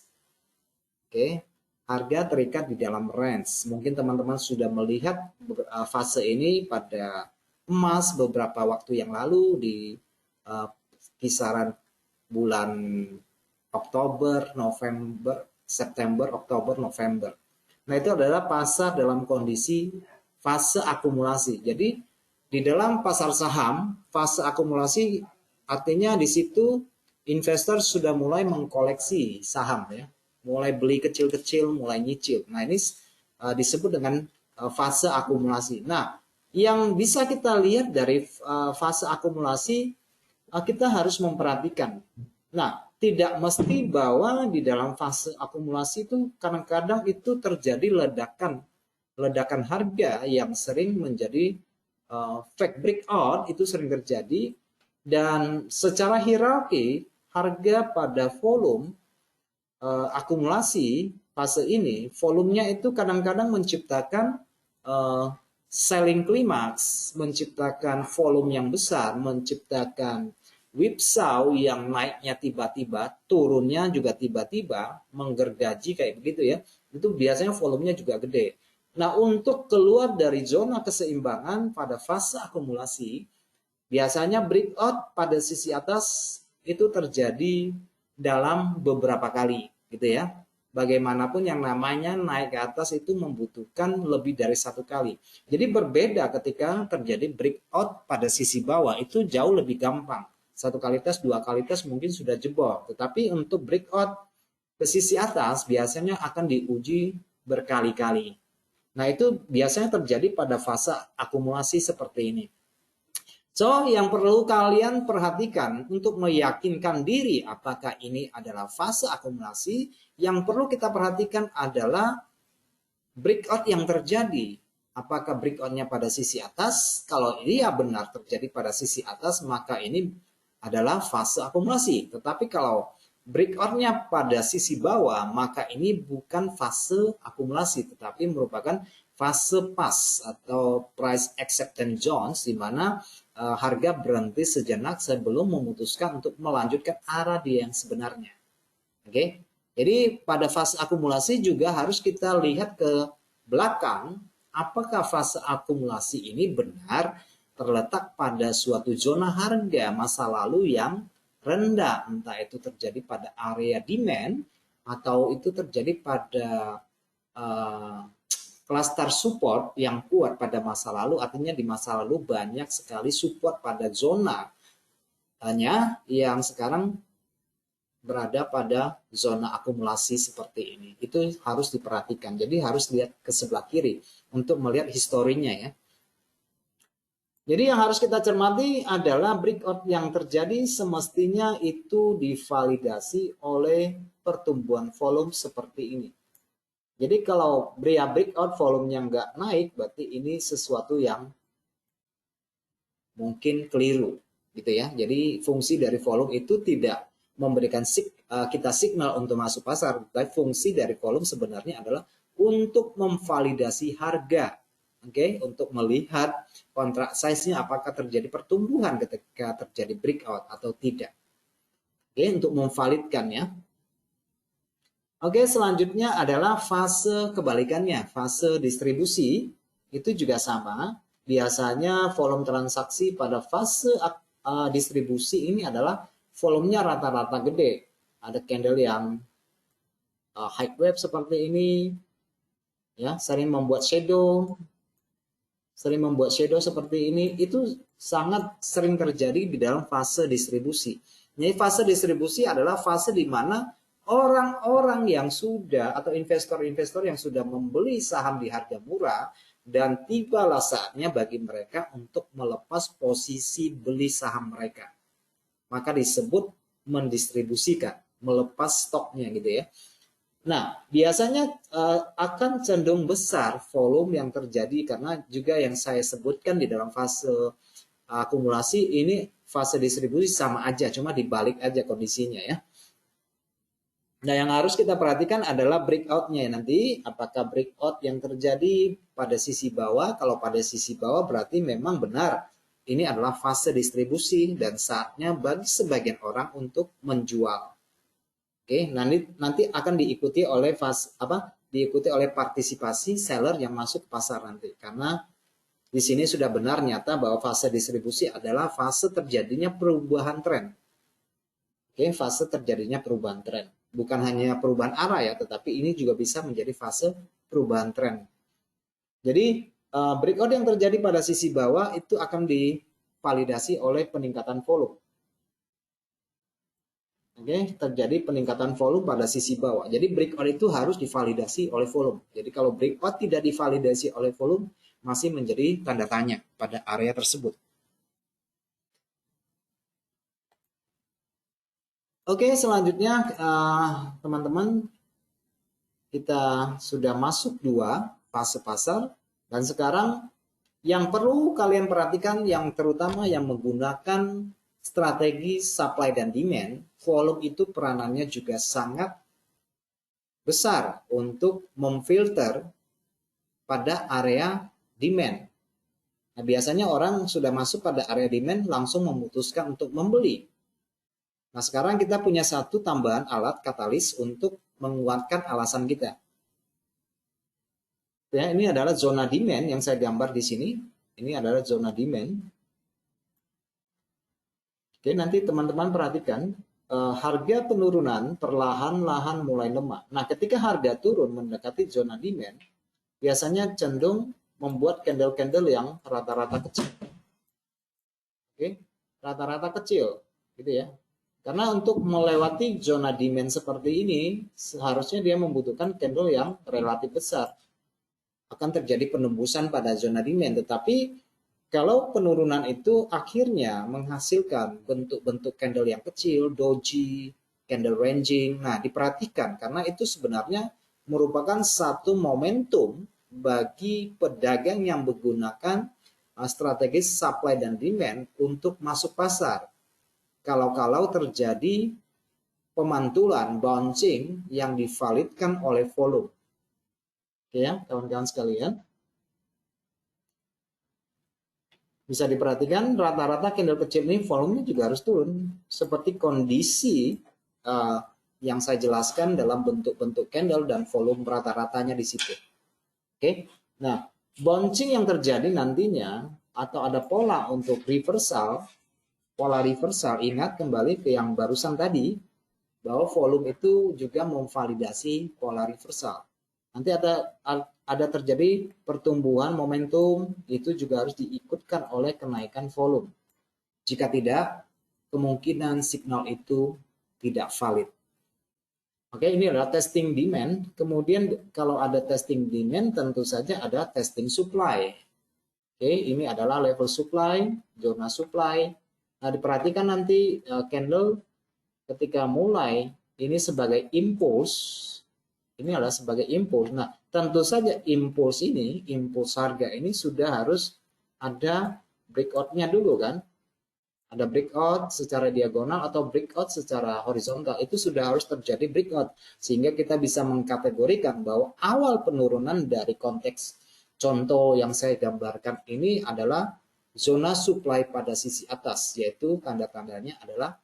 Oke, harga terikat di dalam range. Mungkin teman-teman sudah melihat fase ini pada emas beberapa waktu yang lalu di kisaran bulan Oktober, November, September, Oktober, November. Nah, itu adalah pasar dalam kondisi fase akumulasi. Jadi, di dalam pasar saham, fase akumulasi artinya di situ investor sudah mulai mengkoleksi saham ya. Mulai beli kecil-kecil, mulai nyicil. Nah, ini disebut dengan fase akumulasi. Nah, yang bisa kita lihat dari fase akumulasi, kita harus memperhatikan. Nah, tidak mesti bahwa di dalam fase akumulasi itu kadang-kadang itu terjadi ledakan harga yang sering menjadi fake breakout, itu sering terjadi, dan secara hierarki harga pada volume akumulasi fase ini, volumenya itu kadang-kadang menciptakan selling climax, menciptakan volume yang besar, menciptakan whipsaw yang naiknya tiba-tiba, turunnya juga tiba-tiba, menggergaji kayak begitu ya. Itu biasanya volumenya juga gede. Nah, untuk keluar dari zona keseimbangan pada fase akumulasi, biasanya breakout pada sisi atas itu terjadi dalam beberapa kali, gitu ya. Bagaimanapun yang namanya naik ke atas itu membutuhkan lebih dari satu kali. Jadi berbeda ketika terjadi breakout pada sisi bawah, itu jauh lebih gampang. Satu kali tes, dua kali tes mungkin sudah jebol. Tetapi untuk breakout ke sisi atas biasanya akan diuji berkali-kali. Nah, itu biasanya terjadi pada fase akumulasi seperti ini. So, yang perlu kalian perhatikan untuk meyakinkan diri apakah ini adalah fase akumulasi, yang perlu kita perhatikan adalah breakout yang terjadi. Apakah breakoutnya pada sisi atas? Kalau dia benar terjadi pada sisi atas, maka ini adalah fase akumulasi. Tetapi kalau breakout-nya pada sisi bawah, maka ini bukan fase akumulasi, tetapi merupakan fase pas atau price acceptance zones, di mana harga berhenti sejenak sebelum memutuskan untuk melanjutkan arah dia yang sebenarnya. Oke, jadi pada fase akumulasi juga harus kita lihat ke belakang, apakah fase akumulasi ini benar terletak pada suatu zona harga masa lalu yang rendah, entah itu terjadi pada area demand atau itu terjadi pada cluster support yang kuat pada masa lalu. Artinya di masa lalu banyak sekali support pada zona hanya yang sekarang berada pada zona akumulasi seperti ini. Itu harus diperhatikan. Jadi harus lihat ke sebelah kiri untuk melihat historinya ya. Jadi yang harus kita cermati adalah breakout yang terjadi semestinya itu divalidasi oleh pertumbuhan volume seperti ini. Jadi kalau breakout volumenya nggak naik, berarti ini sesuatu yang mungkin keliru, gitu ya. Jadi fungsi dari volume itu tidak memberikan kita signal untuk masuk pasar, tapi fungsi dari volume sebenarnya adalah untuk memvalidasi harga. Oke, untuk melihat kontrak size-nya apakah terjadi pertumbuhan ketika terjadi breakout atau tidak. Oke, untuk memvalidkan ya. Oke, selanjutnya adalah fase kebalikannya, fase distribusi. Itu juga sama. Biasanya volume transaksi pada fase distribusi ini adalah volumenya rata-rata gede. Ada candle yang high wave seperti ini, ya, sering membuat shadow seperti ini. Itu sangat sering terjadi di dalam fase distribusi. Jadi fase distribusi adalah fase di mana orang-orang yang sudah atau investor-investor yang sudah membeli saham di harga murah dan tibalah saatnya bagi mereka untuk melepas posisi beli saham mereka. Maka disebut mendistribusikan, melepas stoknya gitu ya. Nah, biasanya akan cenderung besar volume yang terjadi karena juga yang saya sebutkan di dalam fase akumulasi ini fase distribusi sama aja, cuma dibalik aja kondisinya ya. Nah, yang harus kita perhatikan adalah breakout-nya nanti. Apakah breakout yang terjadi pada sisi bawah? Kalau pada sisi bawah berarti memang benar ini adalah fase distribusi dan saatnya bagi sebagian orang untuk menjual. Oke, nanti akan diikuti oleh diikuti oleh partisipasi seller yang masuk ke pasar nanti. Karena di sini sudah benar nyata bahwa fase distribusi adalah fase terjadinya perubahan tren. Oke, fase terjadinya perubahan tren. Bukan hanya perubahan arah ya, tetapi ini juga bisa menjadi fase perubahan tren. Jadi breakout yang terjadi pada sisi bawah itu akan divalidasi oleh peningkatan volume. Oke, terjadi peningkatan volume pada sisi bawah. Jadi breakout itu harus divalidasi oleh volume. Jadi kalau breakout tidak divalidasi oleh volume, masih menjadi tanda tanya pada area tersebut. Oke, selanjutnya teman-teman, kita sudah masuk 2 fase pasar. Dan sekarang yang perlu kalian perhatikan, yang terutama yang menggunakan strategi supply dan demand, volume itu peranannya juga sangat besar untuk memfilter pada area demand. Nah, biasanya orang sudah masuk pada area demand langsung memutuskan untuk membeli. Nah, sekarang kita punya satu tambahan alat katalis untuk menguatkan alasan kita. Ya, ini adalah zona demand yang saya gambar di sini. Ini adalah zona demand. Oke, nanti teman-teman perhatikan harga penurunan perlahan-lahan mulai lemah. Nah, ketika harga turun mendekati zona demand, biasanya cenderung membuat candle-candle yang rata-rata kecil. Oke, rata-rata kecil, gitu ya. Karena untuk melewati zona demand seperti ini, seharusnya dia membutuhkan candle yang relatif besar. Akan terjadi penembusan pada zona demand, tetapi kalau penurunan itu akhirnya menghasilkan bentuk-bentuk candle yang kecil, doji, candle ranging. Nah, diperhatikan karena itu sebenarnya merupakan satu momentum bagi pedagang yang menggunakan strategi supply dan demand untuk masuk pasar. Kalau terjadi pemantulan bouncing yang divalidkan oleh volume. Oke ya, kawan-kawan sekalian. Bisa diperhatikan rata-rata candle kecil ini volumenya juga harus turun. Seperti kondisi yang saya jelaskan dalam bentuk-bentuk candle dan volume rata-ratanya di situ. Oke, nah bouncing yang terjadi nantinya atau ada pola untuk reversal, pola reversal, ingat kembali ke yang barusan tadi, bahwa volume itu juga memvalidasi pola reversal. Nanti ada terjadi pertumbuhan momentum, itu juga harus diikutkan oleh kenaikan volume. Jika tidak, kemungkinan signal itu tidak valid. Oke, ini adalah testing demand. Kemudian kalau ada testing demand, tentu saja ada testing supply. Oke, ini adalah level supply, zona supply. Nah, diperhatikan nanti candle ketika mulai ini sebagai impulse. Ini adalah sebagai impuls. Nah, tentu saja impuls ini, impuls harga ini sudah harus ada breakout-nya dulu kan. Ada breakout secara diagonal atau breakout secara horizontal. Itu sudah harus terjadi breakout. Sehingga kita bisa mengkategorikan bahwa awal penurunan dari konteks contoh yang saya gambarkan ini adalah zona supply pada sisi atas. Yaitu tanda-tandanya adalah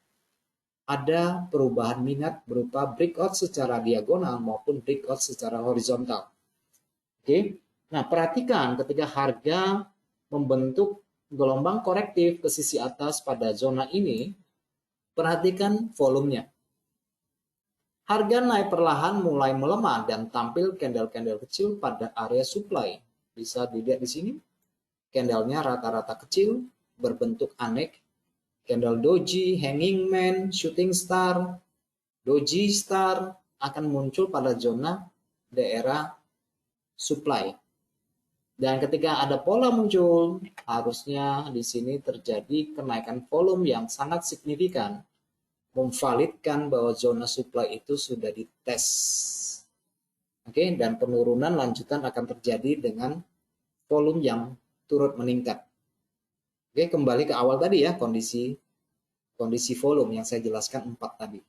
ada perubahan minat berupa breakout secara diagonal maupun breakout secara horizontal. Oke. Nah, perhatikan ketika harga membentuk gelombang korektif ke sisi atas pada zona ini, perhatikan volumenya. Harga naik perlahan mulai melemah dan tampil candle-candle kecil pada area supply. Bisa dilihat di sini. Candlenya rata-rata kecil, berbentuk aneh. Candle doji, hanging man, shooting star, doji star akan muncul pada zona daerah supply. Dan ketika ada pola muncul, harusnya di sini terjadi kenaikan volume yang sangat signifikan, memvalidkan bahwa zona supply itu sudah dites. Oke, dan penurunan lanjutan akan terjadi dengan volume yang turut meningkat. Oke, kembali ke awal tadi ya, kondisi volume yang saya jelaskan 4 tadi.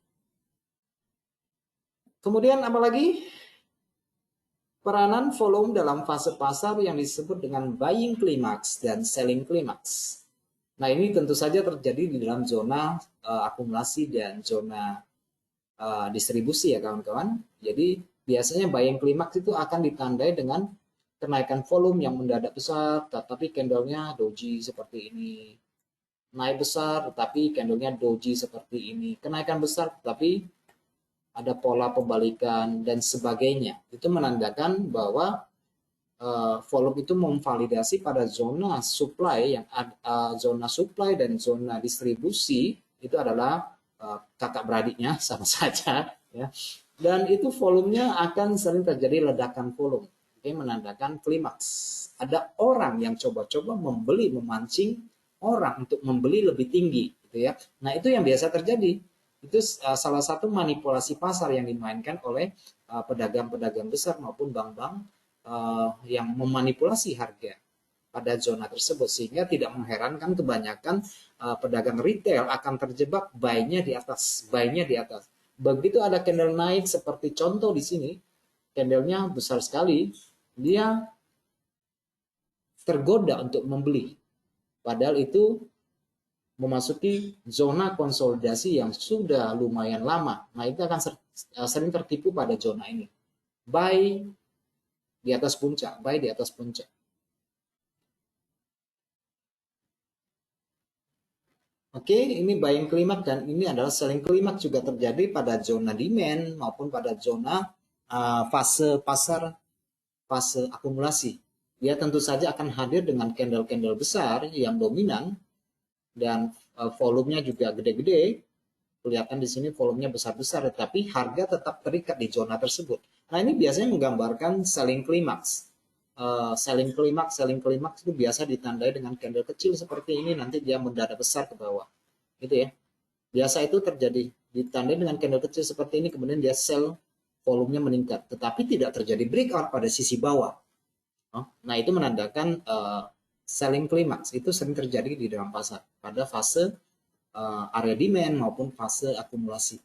Kemudian apa lagi? Peranan volume dalam fase pasar yang disebut dengan buying climax dan selling climax. Nah, ini tentu saja terjadi di dalam zona akumulasi dan zona distribusi ya kawan-kawan. Jadi biasanya buying climax itu akan ditandai dengan kenaikan volume yang mendadak besar, tetapi candlenya doji seperti ini. Naik besar, tetapi candlenya doji seperti ini. Kenaikan besar, tetapi ada pola pembalikan dan sebagainya. Itu menandakan bahwa volume itu memvalidasi pada zona supply yang zona supply dan zona distribusi itu adalah kakak beradiknya sama saja ya. Dan itu volumenya akan sering terjadi ledakan volume. Ini menandakan klimaks. Ada orang yang coba-coba membeli, memancing orang untuk membeli lebih tinggi gitu ya. Nah, itu yang biasa terjadi. Itu salah satu manipulasi pasar yang dimainkan oleh pedagang-pedagang besar maupun bank-bank yang memanipulasi harga pada zona tersebut, sehingga tidak mengherankan kebanyakan pedagang retail akan terjebak buy-nya di atas, buy-nya di atas. Begitu ada candle naik seperti contoh di sini, candlenya besar sekali, dia tergoda untuk membeli. Padahal itu memasuki zona konsolidasi yang sudah lumayan lama. Nah, itu akan sering tertipu pada zona ini. Buy di atas puncak, buy di atas puncak. Oke, ini buying climax dan ini adalah selling climax juga terjadi pada zona demand maupun pada zona fase pasar, fase akumulasi. Dia tentu saja akan hadir dengan candle-candle besar yang dominan dan volumenya juga gede-gede. Kelihatan di sini volumenya besar-besar, tetapi harga tetap terikat di zona tersebut. Nah, ini biasanya menggambarkan selling climax. Selling climax itu biasa ditandai dengan candle kecil seperti ini, nanti dia mendadak besar ke bawah. Gitu ya. Biasa itu terjadi ditandai dengan candle kecil seperti ini, kemudian dia sell, volumenya meningkat, tetapi tidak terjadi breakout pada sisi bawah. Nah, itu menandakan selling climax itu sering terjadi di dalam pasar pada fase area demand maupun fase akumulasi.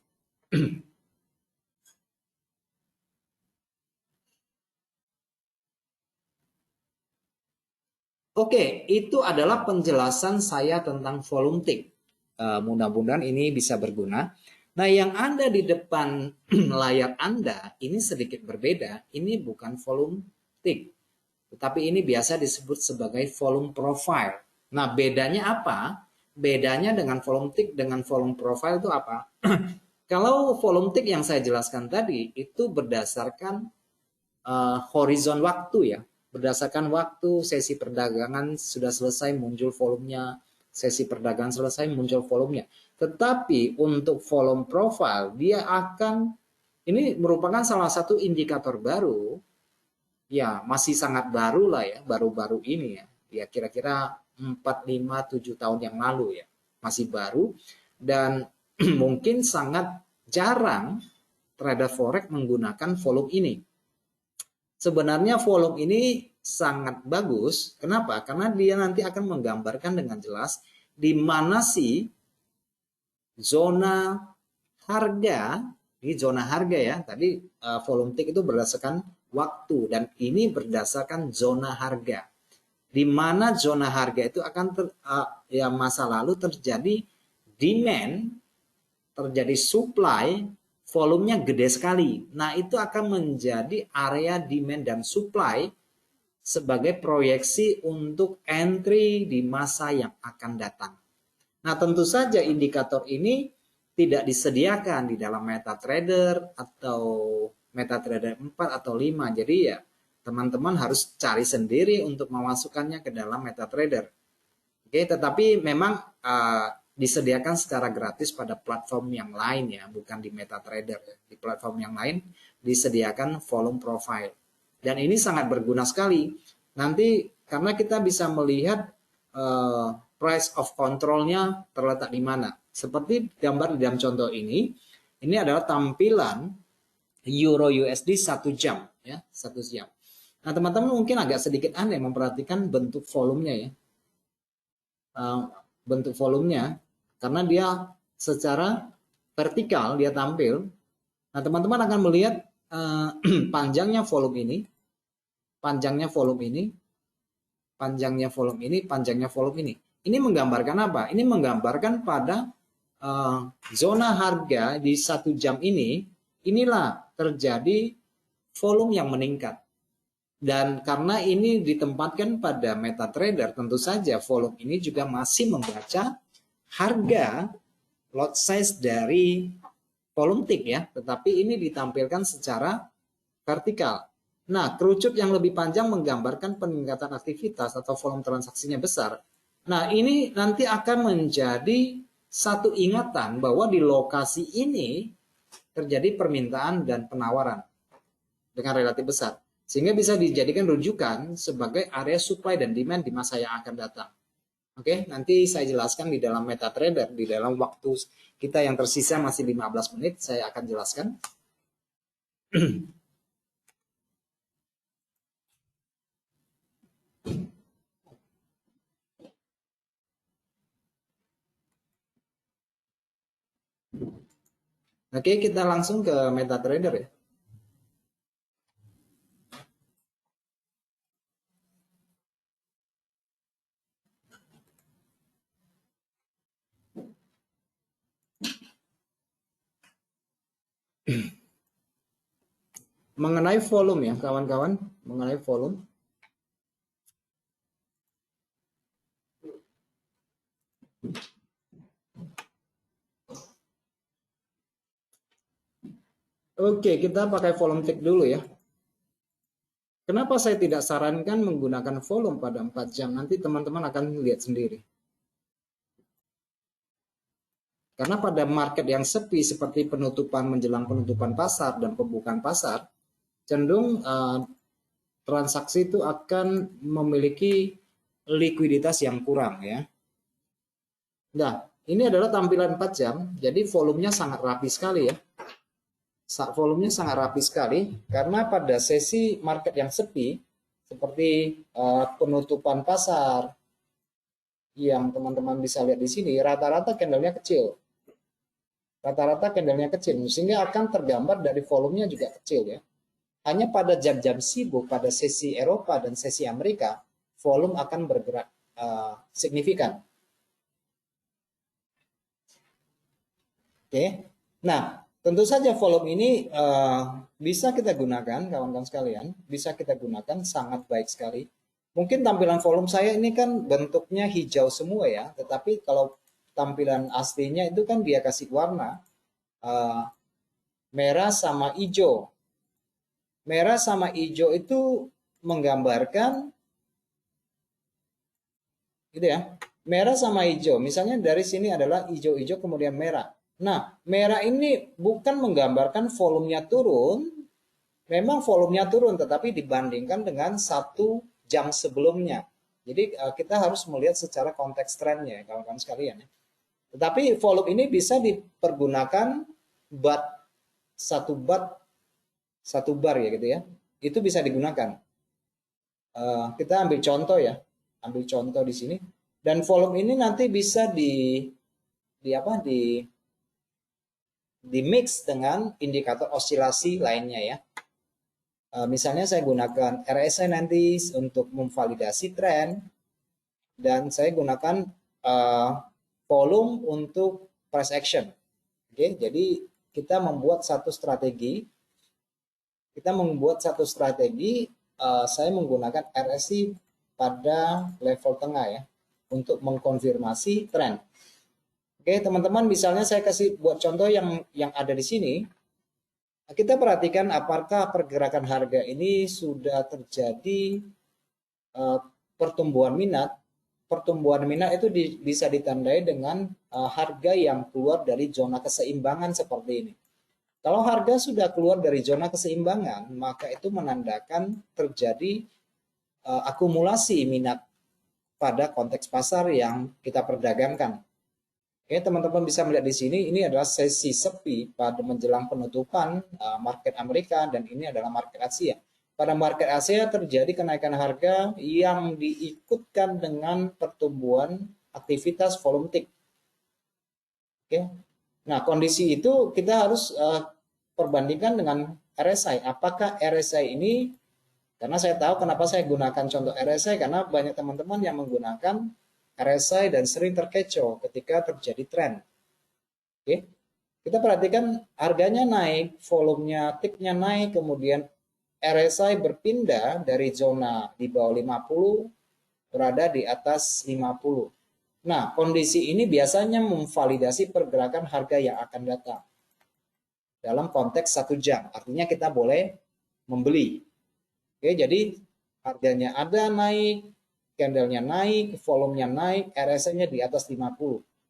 Oke, itu adalah penjelasan saya tentang volume tick. Mudah-mudahan ini bisa berguna. Nah, yang ada di depan layar Anda ini sedikit berbeda. Ini bukan volume tick, tetapi ini biasa disebut sebagai volume profile. Nah, bedanya apa? Bedanya dengan volume tick dengan volume profile itu apa? Kalau volume tick yang saya jelaskan tadi itu berdasarkan horizon waktu ya. Berdasarkan waktu sesi perdagangan sudah selesai muncul volumenya, sesi perdagangan selesai muncul volumenya. Tetapi untuk volume profile dia akan ini merupakan salah satu indikator baru ya, masih sangat baru lah ya, baru-baru ini ya. Ya kira-kira 4 5 7 tahun yang lalu ya. Masih baru dan mungkin sangat jarang trader forex menggunakan volume ini. Sebenarnya volume ini sangat bagus. Kenapa? Karena dia nanti akan menggambarkan dengan jelas di mana sih zona harga, di zona harga ya. Tadi volume tick itu berdasarkan waktu dan ini berdasarkan zona harga. Di mana zona harga itu akan ya masa lalu terjadi demand, terjadi supply, volumenya gede sekali. Nah, itu akan menjadi area demand dan supply sebagai proyeksi untuk entry di masa yang akan datang. Nah, tentu saja indikator ini tidak disediakan di dalam MetaTrader atau MetaTrader 4 atau 5. Jadi ya, teman-teman harus cari sendiri untuk memasukkannya ke dalam MetaTrader. Oke, tetapi memang disediakan secara gratis pada platform yang lain ya, bukan di MetaTrader. Di platform yang lain disediakan volume profile. Dan ini sangat berguna sekali. Nanti karena kita bisa melihat price of control-nya terletak di mana. Seperti gambar di dalam contoh ini adalah tampilan Euro USD 1 jam ya, 1 jam. Nah, teman-teman mungkin agak sedikit aneh memperhatikan bentuk volumenya ya. Bentuk volumenya karena dia secara vertikal dia tampil. Nah, teman-teman akan melihat panjangnya volume ini, panjangnya volume ini, panjangnya volume ini, panjangnya volume ini. Ini menggambarkan apa? Ini menggambarkan pada zona harga di 1 jam ini, inilah terjadi volume yang meningkat. Dan karena ini ditempatkan pada MetaTrader, tentu saja volume ini juga masih membaca harga lot size dari volume tick ya, tetapi ini ditampilkan secara vertikal. Nah, kerucut yang lebih panjang menggambarkan peningkatan aktivitas atau volume transaksinya besar. Nah, ini nanti akan menjadi satu ingatan bahwa di lokasi ini terjadi permintaan dan penawaran dengan relatif besar. Sehingga bisa dijadikan rujukan sebagai area supply dan demand di masa yang akan datang. Oke, nanti saya jelaskan di dalam MetaTrader, di dalam waktu kita yang tersisa masih 15 menit, saya akan jelaskan. Oke, kita langsung ke MetaTrader ya. Mengenai volume ya, kawan-kawan, mengenai volume. Oke, kita pakai volume tick dulu ya. Kenapa saya tidak sarankan menggunakan volume pada 4 jam? Nanti teman-teman akan lihat sendiri. Karena pada market yang sepi seperti penutupan menjelang penutupan pasar dan pembukaan pasar, cenderung transaksi itu akan memiliki likuiditas yang kurang ya. Nah, ini adalah tampilan 4 jam, jadi volumenya sangat rapi sekali ya. Volumenya sangat rapi sekali karena pada sesi market yang sepi seperti penutupan pasar yang teman-teman bisa lihat di sini, rata-rata candlenya kecil. Rata-rata candlenya kecil, sehingga akan tergambar dari volumenya juga kecil ya. Hanya pada jam-jam sibuk, pada sesi Eropa dan sesi Amerika, volume akan bergerak signifikan. Oke, nah tentu saja volume ini bisa kita gunakan, kawan-kawan sekalian, bisa kita gunakan sangat baik sekali. Mungkin tampilan volume saya ini kan bentuknya hijau semua ya, tetapi kalau tampilan aslinya itu kan dia kasih warna merah sama hijau. Merah sama hijau itu menggambarkan gitu ya. Merah sama hijau. Misalnya dari sini adalah hijau-hijau kemudian merah. Nah, merah ini bukan menggambarkan volumenya turun. Memang volumenya turun tetapi dibandingkan dengan 1 jam sebelumnya. Jadi kita harus melihat secara konteks trennya kawan-kawan sekalian ya. Tetapi volume ini bisa dipergunakan bat satu bar ya gitu ya. Itu bisa digunakan. Kita ambil contoh ya. Ambil contoh di sini. Dan volume ini nanti bisa di mix dengan indikator osilasi lainnya ya. Misalnya saya gunakan RSI nanti untuk memvalidasi tren dan saya gunakan volume untuk price action. Oke, jadi kita membuat satu strategi. Saya menggunakan RSI pada level tengah ya untuk mengkonfirmasi tren. Oke, teman-teman, misalnya saya kasih buat contoh yang ada di sini. Kita perhatikan apakah pergerakan harga ini sudah terjadi pertumbuhan minat. Pertumbuhan minat itu bisa ditandai dengan harga yang keluar dari zona keseimbangan seperti ini. Kalau harga sudah keluar dari zona keseimbangan, maka itu menandakan terjadi akumulasi minat pada konteks pasar yang kita perdagangkan. Oke, teman-teman bisa melihat di sini, ini adalah sesi sepi pada menjelang penutupan market Amerika dan ini adalah market Asia. Pada market Asia terjadi kenaikan harga yang diikutkan dengan pertumbuhan aktivitas volume tick. Oke. Nah, kondisi itu kita harus perbandingkan dengan RSI. Apakah RSI ini, karena saya tahu kenapa saya gunakan contoh RSI, karena banyak teman-teman yang menggunakan RSI dan sering terkecoh ketika terjadi tren. Oke, kita perhatikan harganya naik, volumenya, ticknya naik, kemudian RSI berpindah dari zona di bawah 50 berada di atas 50. Nah, kondisi ini biasanya memvalidasi pergerakan harga yang akan datang dalam konteks 1 jam. Artinya kita boleh membeli. Oke, jadi harganya ada naik, candlenya naik, volumenya naik, RSI-nya di atas 50.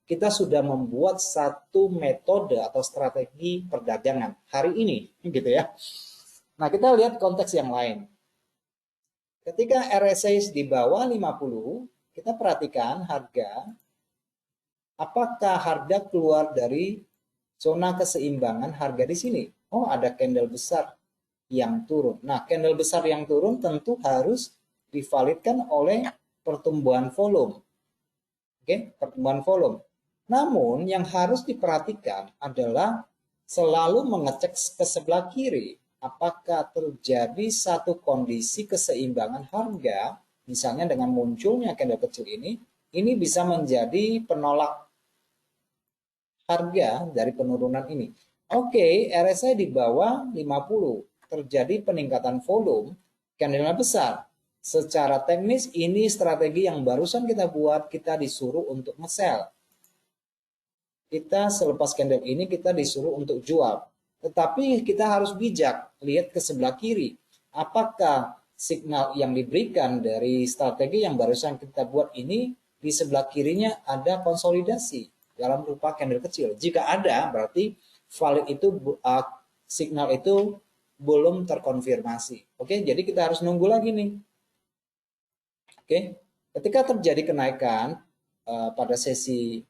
Kita sudah membuat satu metode atau strategi perdagangan hari ini, gitu ya. Nah, kita lihat konteks yang lain. Ketika RSI di bawah 50, kita perhatikan harga, apakah harga keluar dari zona keseimbangan harga di sini? Oh, ada candle besar yang turun. Nah, candle besar yang turun tentu harus divalidkan oleh pertumbuhan volume. Oke, pertumbuhan volume. Namun yang harus diperhatikan adalah selalu mengecek ke sebelah kiri apakah terjadi satu kondisi keseimbangan harga, misalnya dengan munculnya candle kecil ini bisa menjadi penolak harga dari penurunan ini. Oke, RSI di bawah 50, terjadi peningkatan volume, candlenya besar. Secara teknis ini strategi yang barusan kita buat, kita disuruh untuk nge-sell. Kita selepas candle ini kita disuruh untuk jual. Tetapi kita harus bijak, lihat ke sebelah kiri. Apakah signal yang diberikan dari strategi yang barusan kita buat ini di sebelah kirinya ada konsolidasi dalam rupa candle kecil. Jika ada, berarti valid itu signal itu belum terkonfirmasi. Oke, jadi kita harus nunggu lagi nih. Oke, ketika terjadi kenaikan pada sesi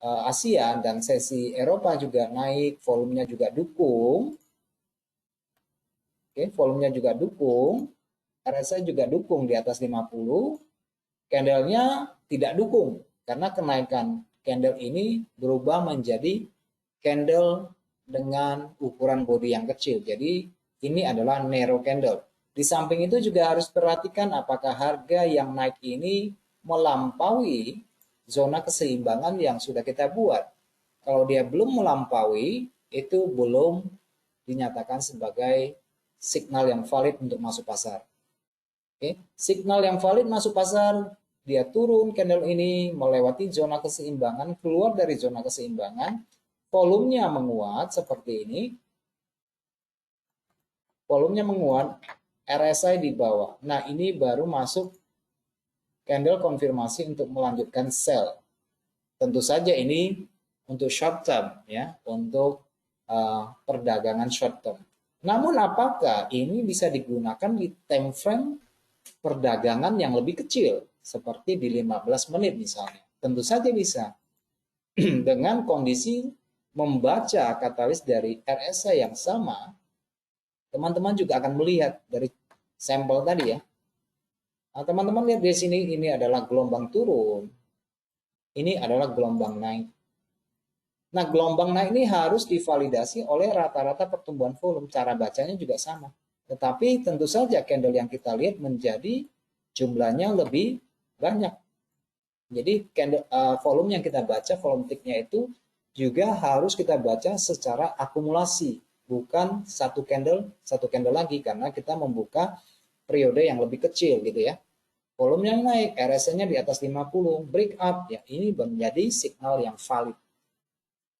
Asia dan sesi Eropa juga naik, volumenya juga dukung. Oke, volumenya juga dukung, RSI juga dukung di atas 50. Candlenya tidak dukung karena kenaikan candle ini berubah menjadi candle dengan ukuran body yang kecil. Jadi ini adalah narrow candle. Di samping itu juga harus perhatikan apakah harga yang naik ini melampaui zona keseimbangan yang sudah kita buat. Kalau dia belum melampaui, itu belum dinyatakan sebagai signal yang valid untuk masuk pasar. Oke, signal yang valid masuk pasar, dia turun candle ini melewati zona keseimbangan, keluar dari zona keseimbangan, volumenya menguat seperti ini, volumenya menguat, RSI di bawah. Nah, ini baru masuk candle konfirmasi untuk melanjutkan sell. Tentu saja ini untuk short term ya, untuk perdagangan short term. Namun apakah ini bisa digunakan di time frame perdagangan yang lebih kecil seperti di 15 menit misalnya? Tentu saja bisa. Dengan kondisi membaca katalis dari RSI yang sama, teman-teman juga akan melihat dari sampel tadi ya. Nah, teman-teman lihat di sini, ini adalah gelombang turun. Ini adalah gelombang naik. Nah, gelombang naik ini harus divalidasi oleh rata-rata pertumbuhan volume. Cara bacanya juga sama. Tetapi tentu saja candle yang kita lihat menjadi jumlahnya lebih banyak. Jadi volume yang kita baca, volume ticknya itu juga harus kita baca secara akumulasi. Bukan satu candle lagi. Karena kita membuka periode yang lebih kecil gitu ya. Volume yang naik, RSI-nya di atas 50, break up, ya ini menjadi signal yang valid.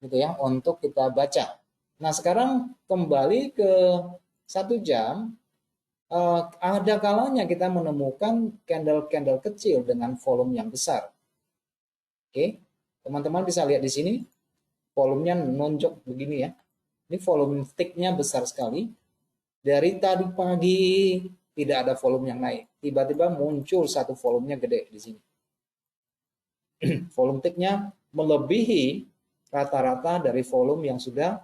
Gitu ya, untuk kita baca. Nah, sekarang kembali ke 1 jam, ada kalanya kita menemukan candle-candle kecil dengan volume yang besar. Oke, teman-teman bisa lihat di sini, volumenya nonjok begini ya. Ini volume tick-nya besar sekali. Dari tadi pagi tidak ada volume yang naik. Tiba-tiba muncul satu volumenya gede di sini. Volume tick-nya melebihi rata-rata dari volume yang sudah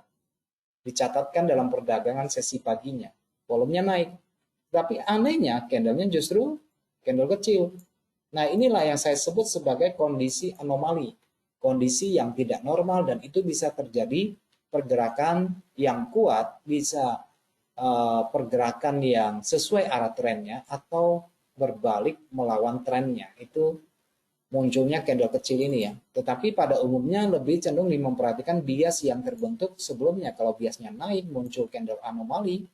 dicatatkan dalam perdagangan sesi paginya. Volumenya naik. Tapi anehnya candlenya justru candle kecil. Nah, inilah yang saya sebut sebagai kondisi anomali. Kondisi yang tidak normal dan itu bisa terjadi pergerakan yang kuat, bisa pergerakan yang sesuai arah trennya atau berbalik melawan trennya. Itu munculnya candle kecil ini ya. Tetapi pada umumnya lebih cenderung memperhatikan bias yang terbentuk sebelumnya. Kalau biasnya naik, muncul candle anomali.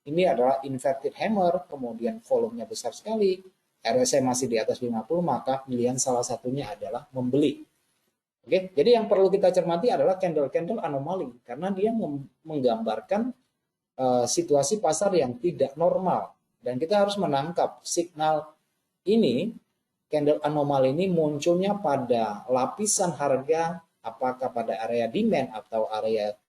Ini adalah inverted hammer, kemudian volumenya besar sekali, RSI masih di atas 50, maka pilihan salah satunya adalah membeli. Oke, jadi yang perlu kita cermati adalah candle-candle anomali karena dia menggambarkan situasi pasar yang tidak normal dan kita harus menangkap signal ini. Candle anomali ini munculnya pada lapisan harga, apakah pada area demand atau area